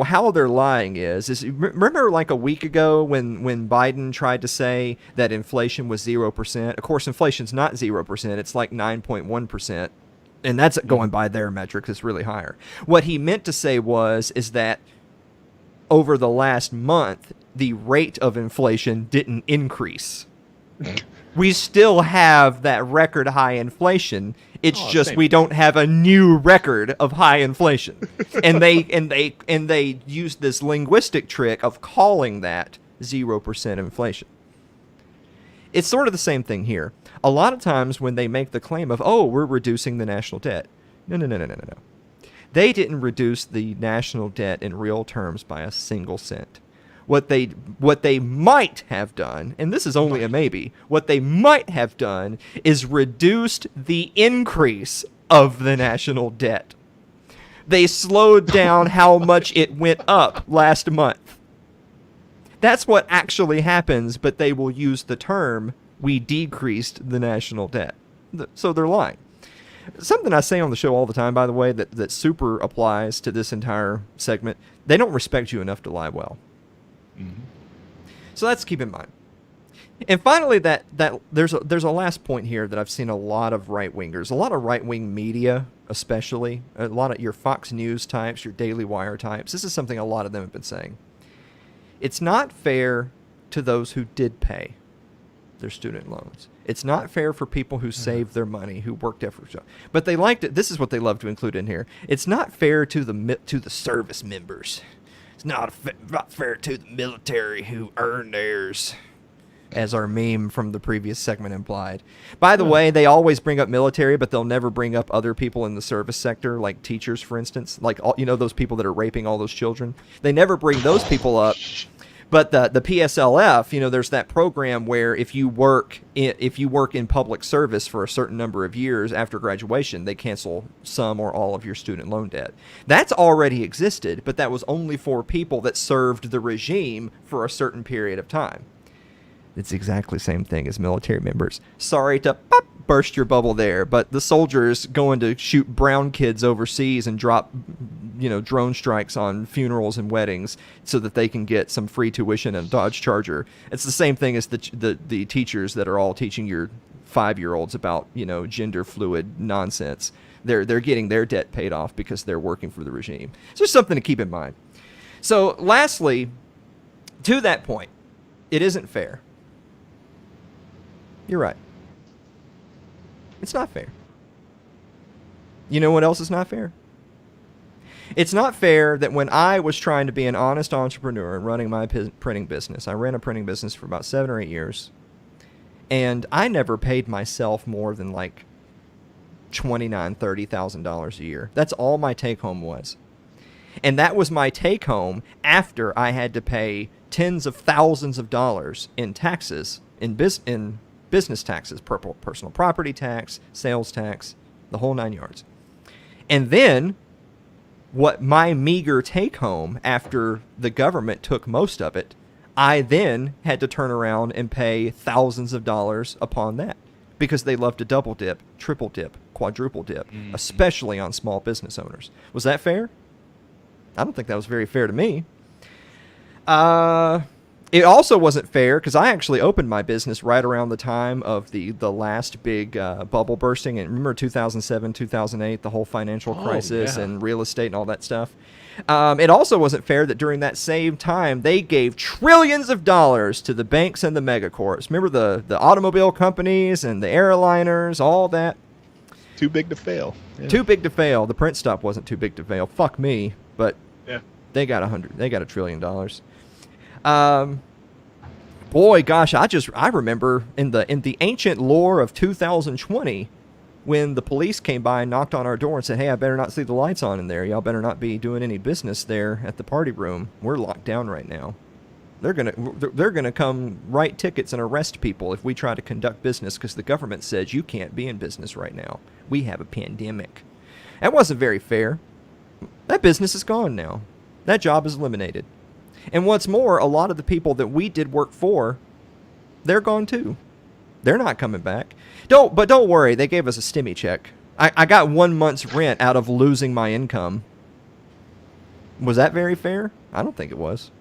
how they're lying is remember like a week ago when Biden tried to say that inflation was 0%. Of course, inflation's not 0%. It's like 9.1%. And that's going by their metrics. It's really higher. What he meant to say is that over the last month, the rate of inflation didn't increase. We still have that record high inflation. It's just we don't have a new record of high inflation. and they used this linguistic trick of calling that 0% inflation. It's sort of the same thing here. A lot of times when they make the claim of, oh, we're reducing the national debt. No. They didn't reduce the national debt in real terms by a single cent. What they might have done, and this is only a maybe, what they might have done is reduced the increase of the national debt. They slowed down how much it went up last month. That's what actually happens, but they will use the term, we decreased the national debt. So they're lying. Something I say on the show all the time, by the way, that super applies to this entire segment. They don't respect you enough to lie well. Mm-hmm. So let's keep in mind. And finally, that there's a last point here that I've seen a lot of right-wingers, a lot of right-wing media especially, a lot of your Fox News types, your Daily Wire types. This is something a lot of them have been saying. It's not fair to those who did pay their student loans. It's not fair for people who saved their money, who worked effort. But they liked it. This is what they love to include in here. It's not fair to the service members. It's not fair to the military who earned theirs, as our meme from the previous segment implied. By the way, they always bring up military, but they'll never bring up other people in the service sector, like teachers, for instance. Like, those people that are raping all those children. They never bring those people up. But the PSLF, there's that program where if you work in public service for a certain number of years after graduation, they cancel some or all of your student loan debt. That's already existed, but that was only for people that served the regime for a certain period of time. It's exactly the same thing as military members. Sorry to burst your bubble there, but the soldiers going to shoot brown kids overseas and drop, drone strikes on funerals and weddings so that they can get some free tuition and a Dodge Charger. It's the same thing as the teachers that are all teaching your 5-year-olds about, gender fluid nonsense. They're getting their debt paid off because they're working for the regime. It's just something to keep in mind. So lastly, to that point, it isn't fair. You're right. It's not fair. You know what else is not fair? It's not fair that when I was trying to be an honest entrepreneur and running my printing business, I ran a printing business for about 7 or 8 years, and I never paid myself more than like $29,000, $30,000 a year. That's all my take-home was. And that was my take-home after I had to pay tens of thousands of dollars in taxes, in business taxes, personal property tax, sales tax, the whole 9 yards. And then what my meager take home after the government took most of it, I then had to turn around and pay thousands of dollars upon that because they love to double dip, triple dip, quadruple dip, especially on small business owners. Was that fair? I don't think that was very fair to me. It also wasn't fair because I actually opened my business right around the time of the last big bubble bursting. And remember 2007, 2008, the whole financial Oh, crisis yeah. and real estate and all that stuff. It also wasn't fair that during that same time, they gave trillions of dollars to the banks and the megacorps. Remember the automobile companies and the airliners, all that. Too big to fail. Yeah. Too big to fail. The print stop wasn't too big to fail. Fuck me. But Yeah. they got $1 trillion. Boy, gosh, I remember in the ancient lore of 2020 when the police came by and knocked on our door and said, "Hey, I better not see the lights on in there. Y'all better not be doing any business there at the party room. We're locked down right now." They're gonna come write tickets and arrest people if we try to conduct business because the government says you can't be in business right now. We have a pandemic. That wasn't very fair. That business is gone now. That job is eliminated. And what's more, a lot of the people that we did work for, they're gone too. They're not coming back. But don't worry, they gave us a stimmy check. I got 1 month's rent out of losing my income. Was that very fair? I don't think it was.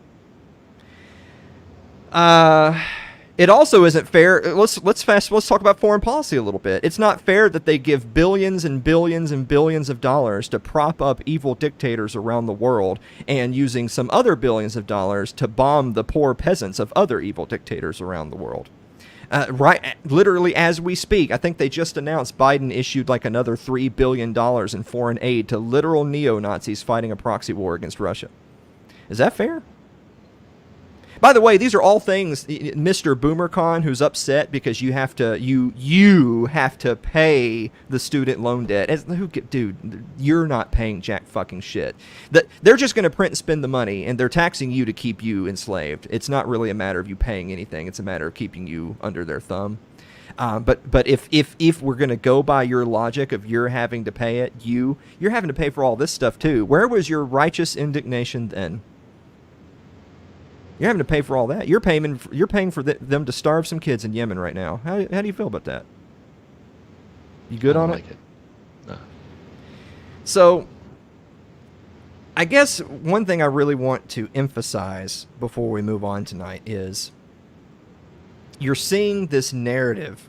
It also isn't fair. Let's talk about foreign policy a little bit. It's not fair that they give billions and billions and billions of dollars to prop up evil dictators around the world and using some other billions of dollars to bomb the poor peasants of other evil dictators around the world. Right, literally as we speak, I think they just announced Biden issued like another $3 billion in foreign aid to literal neo-Nazis fighting a proxy war against Russia. Is that fair? By the way, these are all things, Mr. BoomerCon, who's upset because you have to pay the student loan debt. Dude, you're not paying jack fucking shit. They're just going to print and spend the money, and they're taxing you to keep you enslaved. It's not really a matter of you paying anything. It's a matter of keeping you under their thumb. But if we're going to go by your logic of you're having to pay it, you're having to pay for all this stuff too. Where was your righteous indignation then? You're having to pay for all that. You're paying for them to starve some kids in Yemen right now. How do you feel about that? You good on it? Like it. No. So, I guess one thing I really want to emphasize before we move on tonight is you're seeing this narrative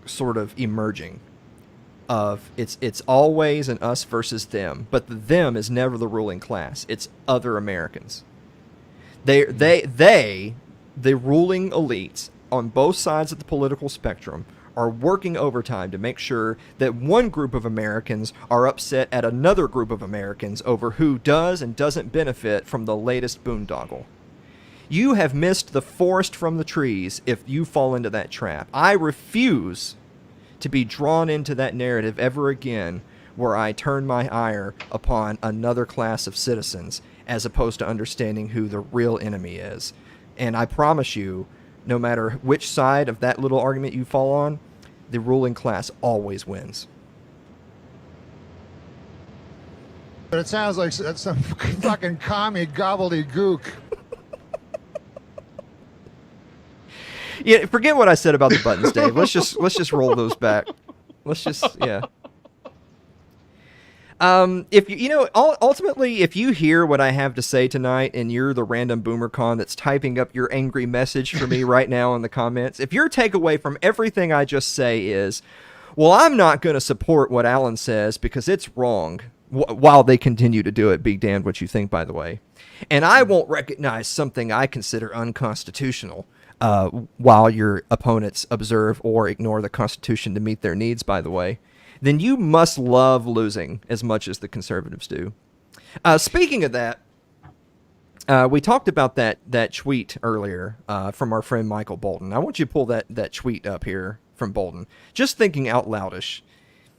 sort of emerging of it's always an us versus them, but the them is never the ruling class. It's other Americans. The ruling elites on both sides of the political spectrum are working overtime to make sure that one group of Americans are upset at another group of Americans over who does and doesn't benefit from the latest boondoggle. You have missed the forest from the trees if you fall into that trap. I refuse to be drawn into that narrative ever again where I turn my ire upon another class of citizens as opposed to understanding who the real enemy is. And I promise you, no matter which side of that little argument you fall on, the ruling class always wins. But it sounds like that's some fucking commie gobbledygook. Yeah, forget what I said about the buttons, Dave. Let's just roll those back. Yeah. If ultimately, if you hear what I have to say tonight and you're the random BoomerCon that's typing up your angry message for me right now in the comments, if your takeaway from everything I just say is, well, I'm not going to support what Alan says because it's wrong, while they continue to do it, be damned what you think, by the way, and I won't recognize something I consider unconstitutional, while your opponents observe or ignore the Constitution to meet their needs, by the way, then you must love losing as much as the conservatives do. Speaking of that, we talked about that tweet earlier from our friend Michael Bolton. I want you to pull that tweet up here from Bolton. Just thinking out loudish.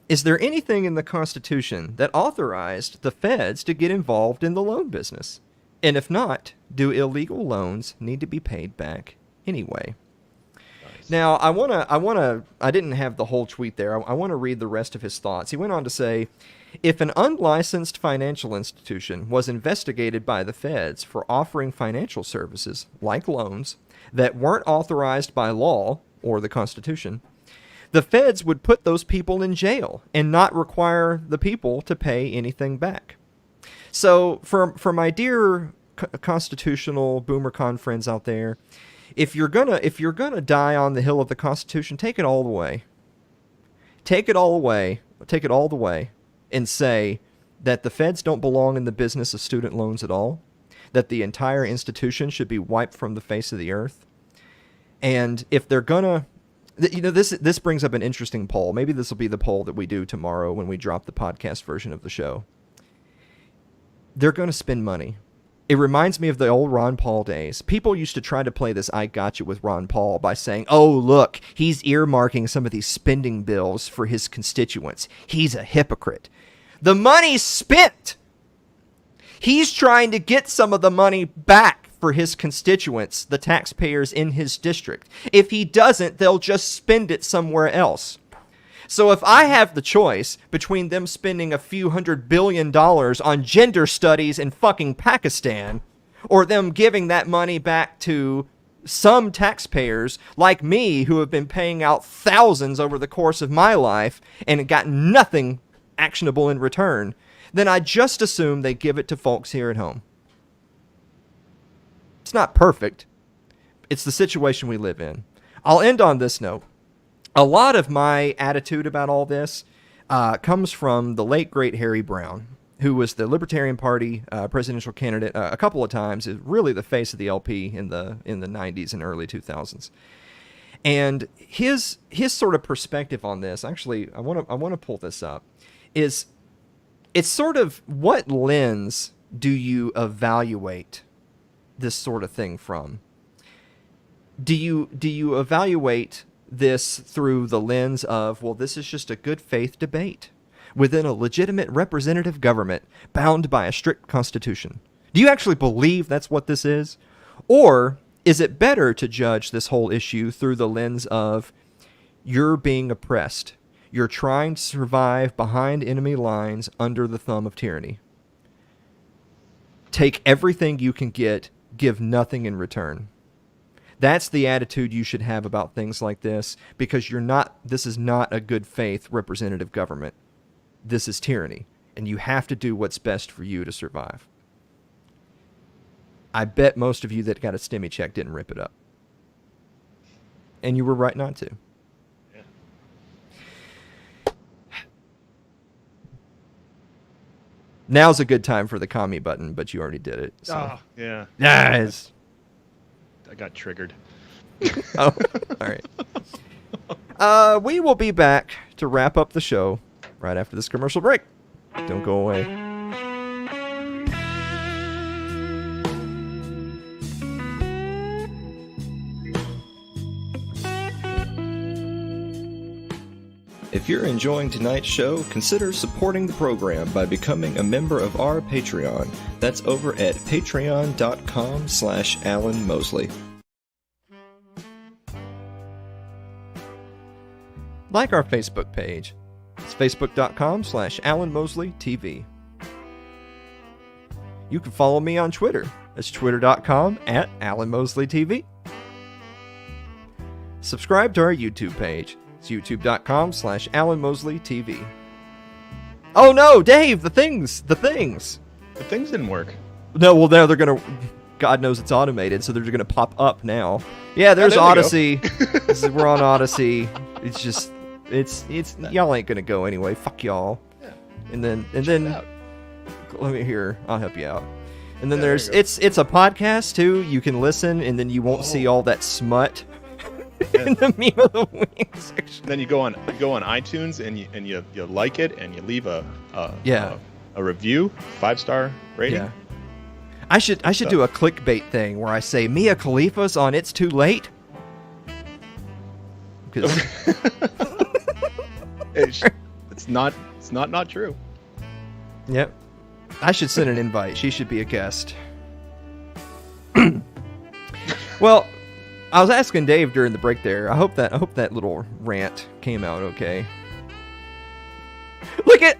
Is there anything in the Constitution that authorized the feds to get involved in the loan business? And if not, do illegal loans need to be paid back anyway? Now, I didn't have the whole tweet there. I want to read the rest of his thoughts. He went on to say, if an unlicensed financial institution was investigated by the feds for offering financial services, like loans, that weren't authorized by law or the Constitution, the feds would put those people in jail and not require the people to pay anything back. So, for my dear constitutional boomer-con friends out there, if you're gonna die on the hill of the Constitution, take it all the way. Take it all away. Take it all the way, and say that the feds don't belong in the business of student loans at all. That the entire institution should be wiped from the face of the earth. And if they're gonna, this brings up an interesting poll. Maybe this will be the poll that we do tomorrow when we drop the podcast version of the show. They're gonna spend money. It reminds me of the old Ron Paul days. People used to try to play this I gotcha with Ron Paul by saying, oh, look, he's earmarking some of these spending bills for his constituents. He's a hypocrite. The money's spent. He's trying to get some of the money back for his constituents, the taxpayers in his district. If he doesn't, they'll just spend it somewhere else. So if I have the choice between them spending a few $100 billion on gender studies in fucking Pakistan, or them giving that money back to some taxpayers like me who have been paying out thousands over the course of my life and got nothing actionable in return, then I just assume they give it to folks here at home. It's not perfect. It's the situation we live in. I'll end on this note. A lot of my attitude about all this comes from the late, great Harry Brown, who was the Libertarian Party presidential candidate a couple of times, is really the face of the LP in the 90s and early 2000s. And his sort of perspective on this, actually, I want to pull this up, is it's sort of what lens do you evaluate this sort of thing from? Do you evaluate this through the lens of, well, this is just a good faith debate within a legitimate representative government bound by a strict constitution? Do you actually believe that's what this is? Or is it better to judge this whole issue through the lens of, you're being oppressed, you're trying to survive behind enemy lines under the thumb of tyranny, take everything you can get, give nothing in return? That's the attitude you should have about things like this, because this is not a good faith representative government. This is tyranny, and you have to do what's best for you to survive. I bet most of you that got a stimmy check didn't rip it up. And you were right not to. Yeah. Now's a good time for the commie button, but you already did it. So. Oh, yeah. Yes. I got triggered. Oh, all right. We will be back to wrap up the show right after this commercial break. Don't go away. If you're enjoying tonight's show, consider supporting the program by becoming a member of our Patreon. That's over at patreon.com/Alan Mosley. Like our Facebook page. It's facebook.com/Alan Mosley TV. You can follow me on Twitter. It's twitter.com/Alan Mosley TV. Subscribe to our YouTube page. It's youtube.com/Alan Mosley TV. Oh no, Dave, the things. The things didn't work. No, well now they're gonna, God knows it's automated, so they're just gonna pop up now. Yeah, there's Odyssey. We're on Odyssey. It's just, it's y'all ain't gonna go anyway. Fuck y'all. Yeah. And then let me hear. I'll help you out. And then there there's it's a podcast too. You can listen, and then you won't see all that smut. In the meme of the week section. Then you go on iTunes and you like it and you leave a review, 5-star rating. Yeah. I should do a clickbait thing where I say Mia Khalifa's on It's Too Late. Because it's not true. Yep. I should send an invite. She should be a guest. Well, I was asking Dave during the break there. I hope that little rant came out okay.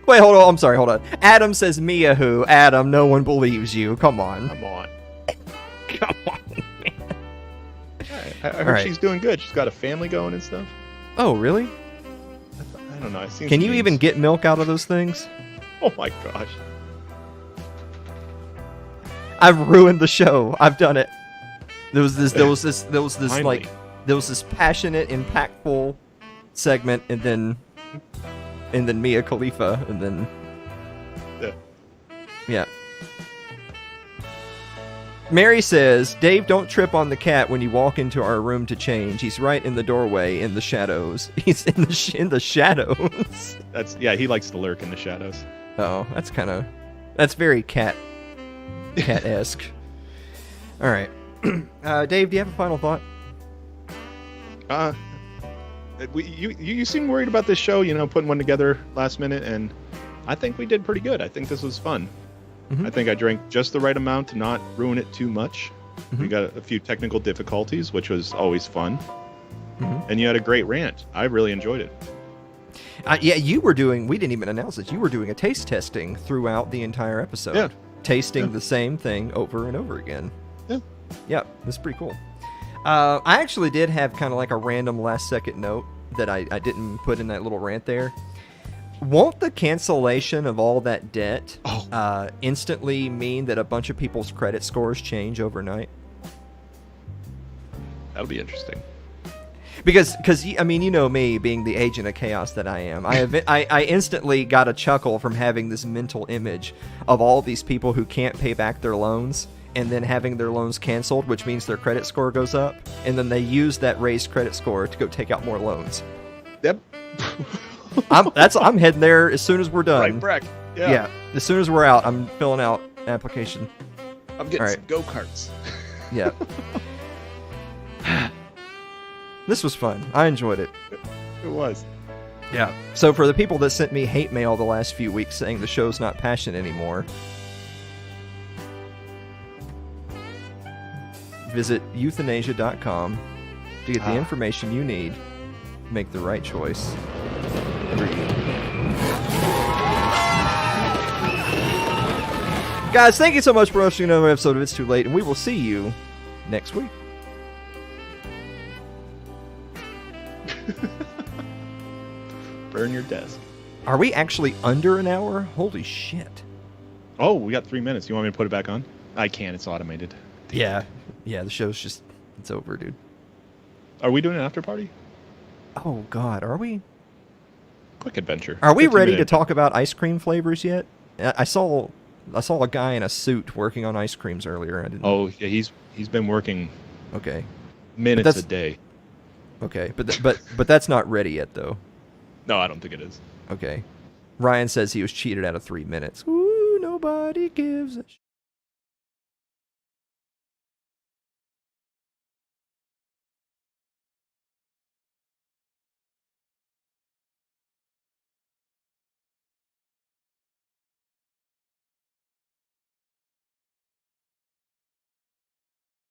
Wait, hold on. I'm sorry, hold on. Adam says Mia who? Adam, no one believes you. Come on. Come on, man. I heard right. She's doing good. She's got a family going and stuff. Oh, really? I don't know. I've seen Can some you memes. even get milk out of those things? Oh my gosh. I've ruined the show. I've done it. There was this Finally. passionate, impactful segment, and then Mia Khalifa, and then yeah. Mary says, Dave, don't trip on the cat when you walk into our room to change. He's right in the doorway in the shadows. He's in the shadows. He likes to lurk in the shadows. Oh, that's very cat-esque. All right. Dave, do you have a final thought? You seem worried about this show, putting one together last minute, and I think we did pretty good. I think this was fun. Mhm. I think I drank just the right amount to not ruin it too much. We got a few technical difficulties, which was always fun. And you had a great rant. I really enjoyed it. Yeah, you were doing, we didn't even announce it, you were doing a taste testing throughout the entire episode. Yeah. Tasting the same thing over and over again. Yeah. Yeah, that's pretty cool. I actually did have kind of like a random last second note that I didn't put in that little rant there. Won't the cancellation of all that debt instantly mean that a bunch of people's credit scores change overnight? That'll be interesting. Because I mean, you know me being the agent of chaos that I am. I instantly got a chuckle from having this mental image of all these people who can't pay back their loans and then having their loans canceled, which means their credit score goes up, and then they use that raised credit score to go take out more loans. Yep. I'm heading there as soon as we're done. Right, Breck. Yeah. As soon as we're out, I'm filling out application. I'm getting All some right. go-karts. Yeah. This was fun. I enjoyed it. It was. Yeah. So for the people that sent me hate mail the last few weeks saying the show's not passionate anymore, visit euthanasia.com to get the information you need to make the right choice for you. Guys, thank you so much for watching another episode of It's Too Late, and we will see you next week. Burn your desk. Are we actually under an hour? Holy shit. Oh, we got 3 minutes. You want me to put it back on? I can't. It's automated. Yeah. Yeah, the show's just, it's over, dude. Are we doing an after party? Oh, God, are we? Quick adventure. Are we 15 ready to minute. talk about ice cream flavors yet? I saw a guy in a suit working on ice creams earlier. I didn't. Oh, yeah, he's been working Okay. minutes that's- a day. Okay, but that's not ready yet, though. No, I don't think it is. Okay. Ryan says he was cheated out of 3 minutes. Ooh, nobody gives a